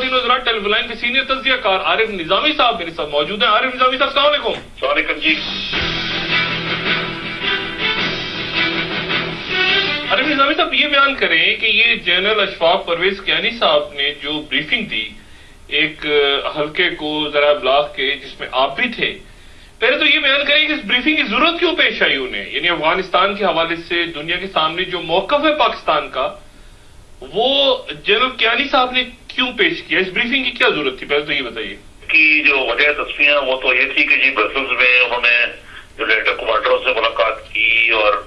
काबीना वज़रात telephone line के senior तज्जिया car Arif Nizami साहब मेरे साथ मौजूद हैं। आरिफ निजामी साहब, अस्सलाम वालेकुम। अस्सलाम वालेकुम जी। आरिफ निजामी साहब, ये बयान करें कि ये जनरल अशफाक परवेज कियानी साहब ने जो ब्रीफिंग दी एक हल्के को जरा ब्लॉक के, जिसमें आप भी थे, पहले तो ये बयान करें कि इस ब्रीफिंग की जरूरत क्यों पेश आई उन्हें, यानी अफगानिस्तान के हवाले से दुनिया के सामने जो मौकफ है पाकिस्तान का, वो जनरल कियानी साहब ने क्यों पेश किया? इस ब्रीफिंग की क्या जरूरत थी, पहले तो ये बताइए। कि जो वजह तस्वीरें वो तो ये थी कि जी ब्रसल्स में उन्होंने जो लेटर कमांडरों से मुलाकात की और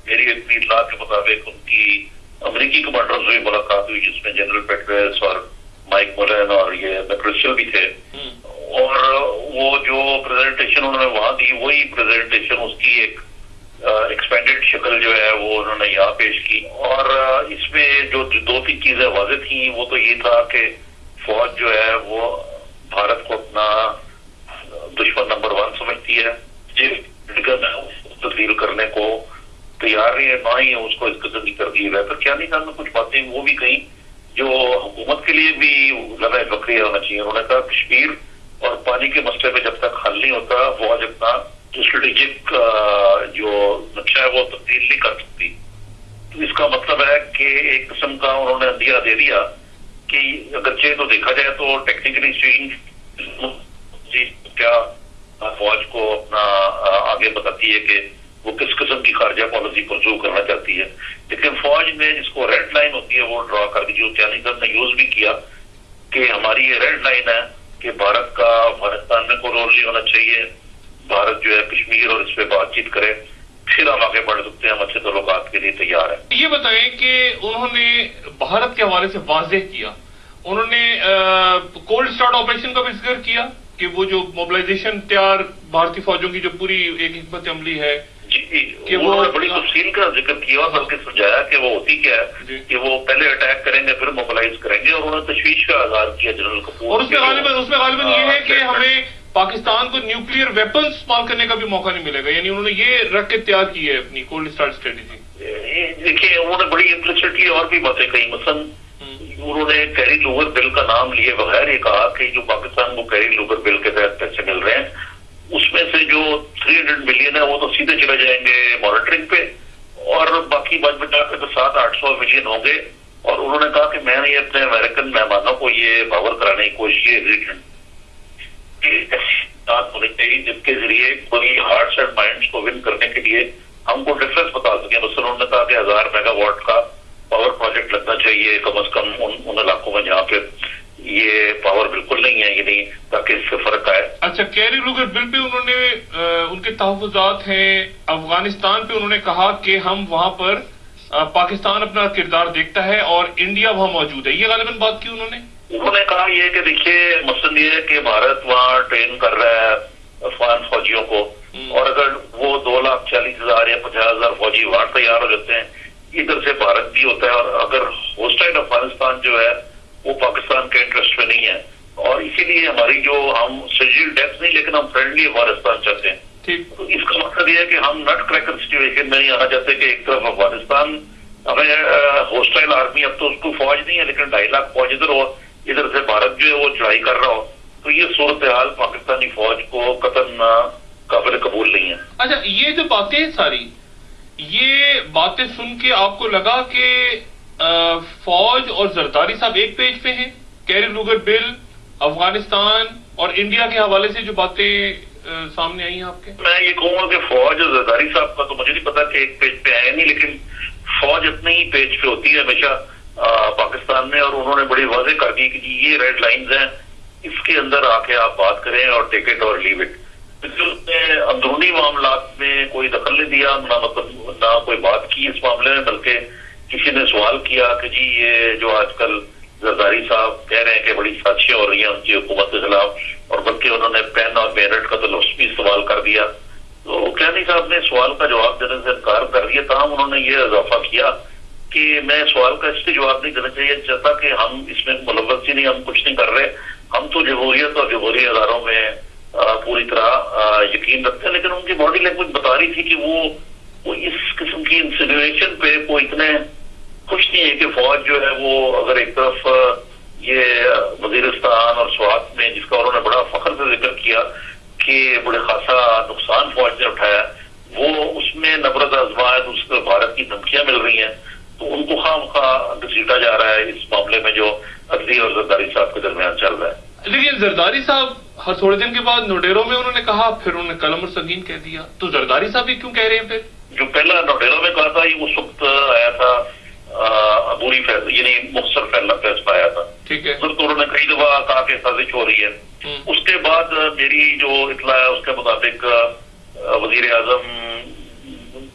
मेरी इतनी इत्तला के मुताबिक उनकी अमरीकी कमांडरों से भी मुलाकात हुई, जिसमें जनरल पेट्रेस और माइक मुलन और ये मैक्रिस्टल भी थे। और वो जो प्रेजेंटेशन उन्होंने वहां दी, वही प्रेजेंटेशन उसकी एक एक्सपेंडेड शक्ल जो है वो उन्होंने यहाँ पेश की। और इसमें जो दो तीन चीजें वाज़ेह थी, वो तो ये था कि फौज जो है वो भारत को अपना दुश्मन नंबर 1 समझती है, तब्दील करने को तैयार नहीं है, ना ही उसको इस किस्म की तरकीब है। फिर क्या नहीं कहा, कुछ बातें वो भी कही जो हुकूमत के लिए भी ज्यादा फक्रिया होना चाहिए। उन्होंने कहा कश्मीर और पानी के मसले में जब तक हल नहीं होता, फौज अपना जो स्ट्रेटेजिक जो नक्शा है वो तब्दील नहीं कर सकती। तो इसका मतलब है कि एक किस्म का उन्होंने अंदिया दे दिया कि अगरचे तो देखा जाए तो टेक्निकली स्पीकिंग क्या फौज को अपना आगे बताती है कि वो किस किस्म की खारजा पॉलिसी परसू करना चाहती है, लेकिन फौज ने जिसको रेड लाइन होती है वो ड्रॉ कर दी, जो कियानी साहब ने यूज भी किया कि हमारी ये रेड लाइन है कि भारत का अफगानिस्तान में कोई रोल नहीं होना चाहिए, भारत जो है कश्मीर और इस पे बातचीत करे, फिर हम आगे बढ़ सकते हैं, हम अच्छे तल्लुकात के लिए तैयार है। ये बताएं कि उन्होंने भारत के हवाले से वाज़ेह किया, उन्होंने कोल्ड स्टार्ट ऑपरेशन का भी जिक्र किया कि वो जो मोबिलाइजेशन तैयार भारतीय फौजों की जो पूरी एक हिकमत अमली है कि वो बड़ी तफसील का जिक्र किया और बल्कि समझाया कि वो होती क्या है कि वो पहले अटैक करेंगे फिर मोबिलाइज करेंगे, और उन्होंने तशवीश का आगाज किया जनरल कपूर। और उसमें गालिबन ये है कि हमें पाकिस्तान को न्यूक्लियर वेपन इस्तेमाल करने का भी मौका नहीं मिलेगा, यानी उन्होंने ये रख के तैयार की है अपनी कोल्ड स्टार्ट स्ट्रेटेजी। देखिए, उन्होंने बड़ी इम्प्लिसिटली और भी बातें कही। मसलन उन्होंने कैरी लूगर बिल का नाम लिए बगैर ये कहा कि जो पाकिस्तान को कैरी लूगर बिल के तहत पैसे मिल रहे हैं, उसमें से जो 300 मिलियन है वो तो सीधे चले जाएंगे मॉनिटरिंग पे, और बाकी बच बचा के तो 700-800 मिलियन होंगे। और उन्होंने कहा कि मैंने ये अपने अमेरिकन मेहमानों को ये बावर कराने की कोशिश एग्रीमेंट होनी चाहिए जिसके जरिए कोई हार्ट्स एंड माइंड्स को विन करने के लिए हमको डिफरेंस बता सके। मतलब उन्होंने कहा कि 1000 मेगावाट का पावर प्रोजेक्ट लगना चाहिए कम अज कम उन इलाकों में जहाँ पे ये पावर बिल्कुल नहीं है, ये नहीं, ताकि इससे फर्क आए। अच्छा, कैरी लूगर बिल पे उन्होंने उनके तहफ़्फ़ुज़ात हैं अफगानिस्तान पे, उन्होंने कहा कि हम वहां पर पाकिस्तान अपना किरदार देखता है और इंडिया वहां मौजूद है, ये गालिबन बात की उन्होंने कहा ये कि देखिए मसलन ये है कि भारत वहाँ ट्रेन कर रहा है अफगान फौजियों को, और अगर वो 2,40,000 या 50,000 फौजी वहां तैयार हो जाते हैं, इधर से भारत भी होता है, और अगर होस्टाइल अफगानिस्तान जो है वो पाकिस्तान के इंटरेस्ट में नहीं है, और इसीलिए हमारी जो हम सर्जिकल डेथ नहीं लेकिन हम फ्रेंडली अफगानिस्तान चाहते हैं। तो इसका मतलब ये है कि हम नट क्रैकर सिचुएशन में नहीं आना चाहते कि एक तरफ अफगानिस्तान हमें होस्टाइल आर्मी, अब तो उसको फौज नहीं है लेकिन 2.5 लाख फौज इधर हो, इधर से भारत जो है वो चढ़ाई कर रहा हो, तो ये सूरत हाल पाकिस्तानी फौज को कतन काबिल कबूल नहीं है। अच्छा, ये जो बातें हैं सारी, ये बातें सुन के आपको लगा कि फौज और जरदारी साहब एक पेज पे हैं? कैरी लूगर बिल, अफगानिस्तान और इंडिया के हवाले से जो बातें सामने आई हैं आपके? मैं ये कहूंगा कि फौज और जरदारी साहब का तो मुझे नहीं पता कि एक पेज पे है नहीं, लेकिन फौज अपने ही पेज पे होती है हमेशा पाकिस्तान में, और उन्होंने बड़ी वाज़ेह कर दी कि ये रेड लाइंस हैं, इसके अंदर आके आप बात करें और टेक इट और लीव इट। उसने अंदरूनी मामलात में कोई दखल नहीं दिया, ना कोई बात की इस मामले में, बल्कि किसी ने सवाल किया कि जी ये जो आजकल जरदारी साहब कह रहे हैं कि बड़ी साजिशें हो रही हैं उनकी हुकूमत के खिलाफ, और बल्कि उन्होंने पेन और बैनट का तो लफ्ज़ भी इस्तेमाल कर दिया। तो कियानी साहब ने सवाल का जवाब देने से इनकार कर दिया, तमाम उन्होंने ये इजाफा किया कि मैं सवाल का इससे जवाब नहीं देना चाहिए चाहता कि हम इसमें मुलव्वस ही नहीं, हम कुछ नहीं कर रहे, हम तो जमहूरियत और जमहूरी अदारों में पूरी तरह यकीन रखते हैं। लेकिन उनकी बॉडी लैंग्वेज बता रही थी कि वो इस किस्म की इंसिनुएशन पे कोई इतने खुश नहीं है कि फौज जो है वो अगर एक तरफ ये वजीरिस्तान और स्वात में, जिसका उन्होंने बड़ा फख्र से जिक्र किया कि बड़े खासा नुकसान फौज ने उठाया, वो उसमें नफरत आजमायत, उसको भारत की धमकियां मिल रही हैं, तो उनको खामखा घसीटा जा रहा है इस मामले में जो अदली और जरदारी साहब के दरमियान चल रहा है। लेकिन जरदारी साहब हर थोड़े दिन के बाद नोडेरो में उन्होंने कहा, फिर उन्होंने कलम और संगीन कह दिया, तो जरदारी साहब ही क्यों कह रहे हैं फिर? जो पहला नोडेरो में कहा था ये उस वक्त आया था अबूरी फैसला, यानी मुख्तसर फैसला आया था, ठीक है। तो उन्होंने कई दफा कहा कि साजिश हो रही है। उसके बाद मेरी जो इतला है उसके मुताबिक वजीर आजम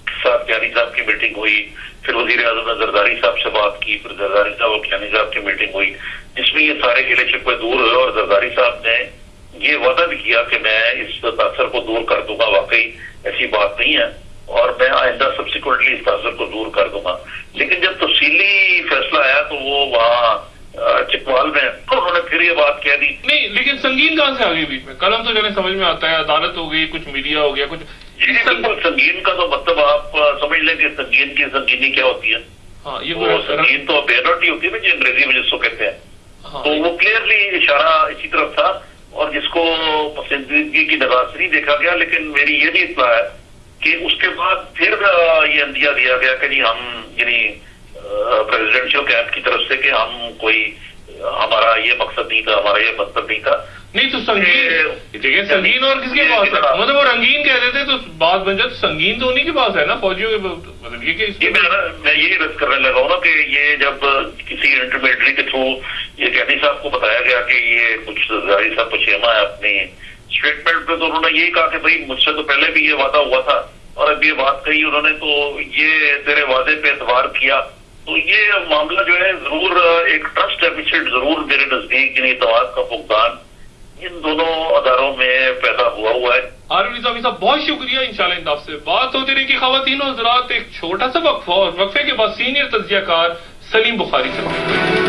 के साथ कियानी साहब की मीटिंग हुई, फिर वजीर आजम ने जरदारी साहब से बात की, फिर जरदारी साहब और कियानी साहब की मीटिंग हुई, जिसमें ये सारे गिले शिकवे दूर हुए और जरदारी साहब ने ये वादा भी किया कि मैं इस तासर को दूर कर दूंगा। वाकई ऐसी बात नहीं है और मैं आइंदा सब्सिक्वेंटली इस तासर को दूर कर दूंगा। लेकिन जब तफसीली फैसला आया तो वो वहाँ चिकवाल में तो उन्होंने फिर ये बात कह दी। नहीं, लेकिन संगीन कहाँ से आ गई बीच में? कलम तो चले समझ में आता है, अदालत हो गई, कुछ मीडिया हो गया, कुछ बिल्कुल। संगीन का तो मतलब आप समझ लें कि संगीन की संगीनी क्या होती है। हाँ, ये वो संगीन तो बेनोटी होती है ना, जो अंग्रेजी में जिसको कहते हैं। हाँ, तो वो क्लियरली इशारा इसी तरफ था और जिसको पसंदीदगी की निगाह से नहीं देखा गया। लेकिन मेरी ये भी इत्तला है कि उसके बाद फिर ये अंदिया दिया गया कि जी हम यानी प्रेसिडेंशियल कैंप की तरफ से कि हम कोई हमारा ये मकसद नहीं था, हमारा ये मकसद नहीं था। नहीं तो संगीन, देखिए संगीन और किसके पास है? मतलब वो रंगीन कह देते तो बात बन जाती, संगीन तो उन्हीं के पास है ना, फौजियों के। मतलब ये मैं यही रद्द करने लगा हूँ ना कि ये जब किसी इंटरमीडिएटरी के थ्रू ये कैदी साहब को बताया गया कि ये कुछ जरदारी साहब पछेमा है अपनी स्टेटमेंट पे, तो उन्होंने यही कहा कि भाई मुझसे तो पहले भी ये वादा हुआ था और अब ये बात कही उन्होंने, तो ये तेरे वादे पे एतबार किया। तो ये मामला जो है जरूर एक ट्रस्ट डेफिसिट जरूर मेरे नजदीक यानी इत्तेमाद का फुकदान इन दोनों अदारों में पैदा हुआ है। हारून निज़ामी साहब बहुत शुक्रिया, इंशाल्लाह इंसाफ से बात होती रही। ख़वातीन और हज़रात, एक छोटा सा वक्फा और वक्फे के बाद सीनियर तज्ज़ियाकार सलीम बुखारी से।